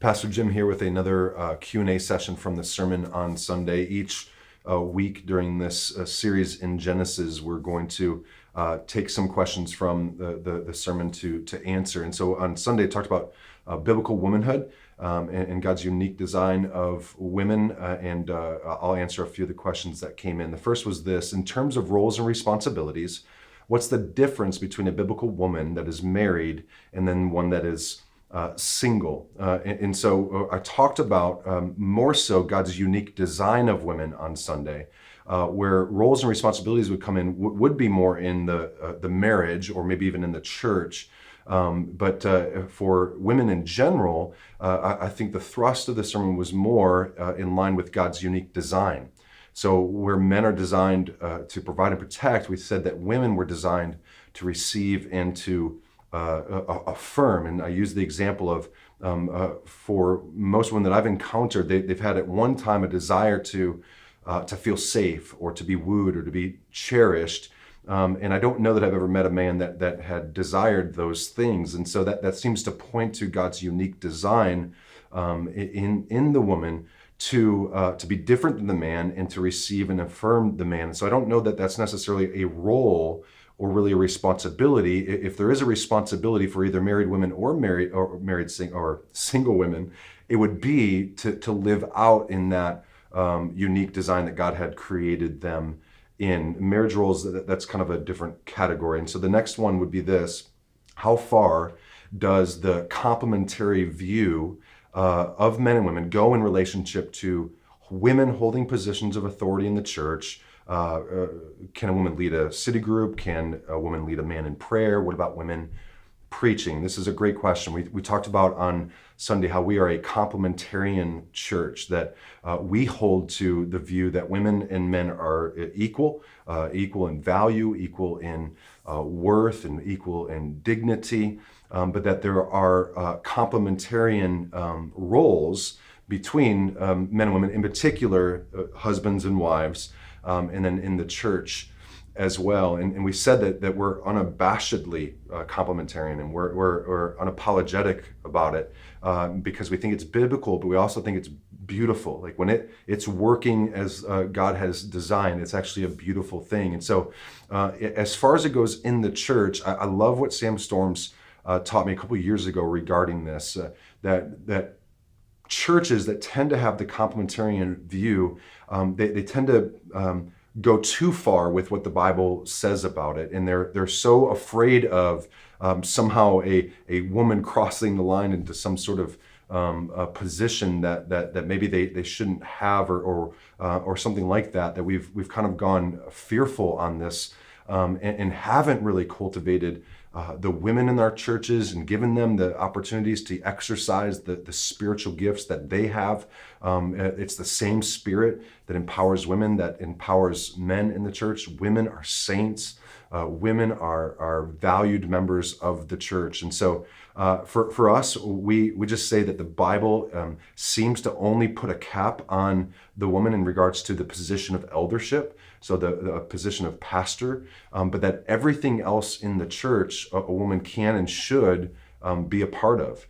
Pastor Jim here with another Q&A session from the Sermon on Sunday. Each week during this series in Genesis, we're going to take some questions from the sermon to answer. And so on Sunday, I talked about biblical womanhood and God's unique design of women, and I'll answer a few of the questions that came in. The first was this: in terms of roles and responsibilities, what's the difference between a biblical woman that is married and then one that is single? And so I talked about more so God's unique design of women on Sunday, where roles and responsibilities would come in, would be more in the marriage or maybe even in the church. But for women in general, I think the thrust of the sermon was more in line with God's unique design. So where men are designed to provide and protect, we said that women were designed to receive and to affirm. And I use the example of for most women that I've encountered, they've had at one time a desire to feel safe or to be wooed or to be cherished. And I don't know that I've ever met a man that had desired those things. And so that seems to point to God's unique design in the woman to be different than the man and to receive and affirm the man. And so I don't know that that's necessarily a role or really a responsibility. If there is a responsibility for either married women or single women, it would be to live out in that unique design that God had created them in. Marriage roles, that's kind of a different category. And so the next one would be this: how far does the complementary view of men and women go in relationship to women holding positions of authority in the church? Can a woman lead a city group? Can a woman lead a man in prayer? What about women preaching? This is a great question. We talked about on Sunday how we are a complementarian church, that we hold to the view that women and men are equal in value, equal in worth, and equal in dignity, but that there are complementarian roles between men and women, in particular husbands and wives, and then in the church as well. And we said that we're unabashedly complementarian, and we're unapologetic about it because we think it's biblical, but we also think it's beautiful. Like when it's working as God has designed, it's actually a beautiful thing. And so as far as it goes in the church, I love what Sam Storms taught me a couple of years ago regarding this, that churches that tend to have the complementarian view, they tend to go too far with what the Bible says about it, and they're so afraid of somehow a woman crossing the line into some sort of a position that maybe they shouldn't have, or something like that we've kind of gone fearful on this, and haven't really cultivated the women in our churches and given them the opportunities to exercise the spiritual gifts that they have. It's the same Spirit that empowers women, that empowers men in the church. Women are saints. Women are valued members of the church. And so for us, we just say that the Bible seems to only put a cap on the woman in regards to the position of eldership, so the position of pastor, but that everything else in the church a woman can and should be a part of.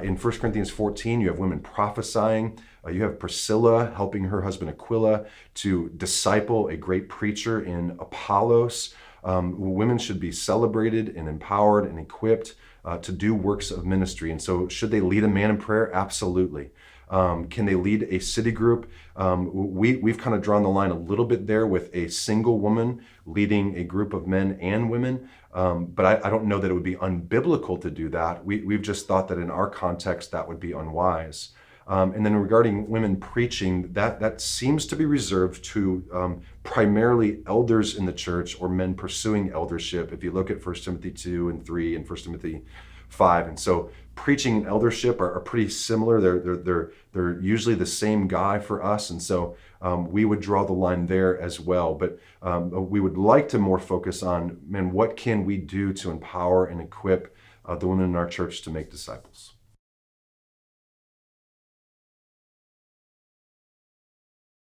In 1 Corinthians 14, you have women prophesying. You have Priscilla helping her husband Aquila to disciple a great preacher in Apollos. Women should be celebrated and empowered and equipped to do works of ministry. And so should they lead a man in prayer? Absolutely. Can they lead a city group? We've kind of drawn the line a little bit there with a single woman leading a group of men and women, but I don't know that it would be unbiblical to do that. We've just thought that in our context that would be unwise. And then regarding women preaching, that seems to be reserved to primarily elders in the church or men pursuing eldership, if you look at 1 Timothy 2 and 3 and 1 Timothy 5. And so preaching and eldership are pretty similar. They're usually the same guy for us. And so we would draw the line there as well. But we would like to more focus on, man, what can we do to empower and equip the women in our church to make disciples?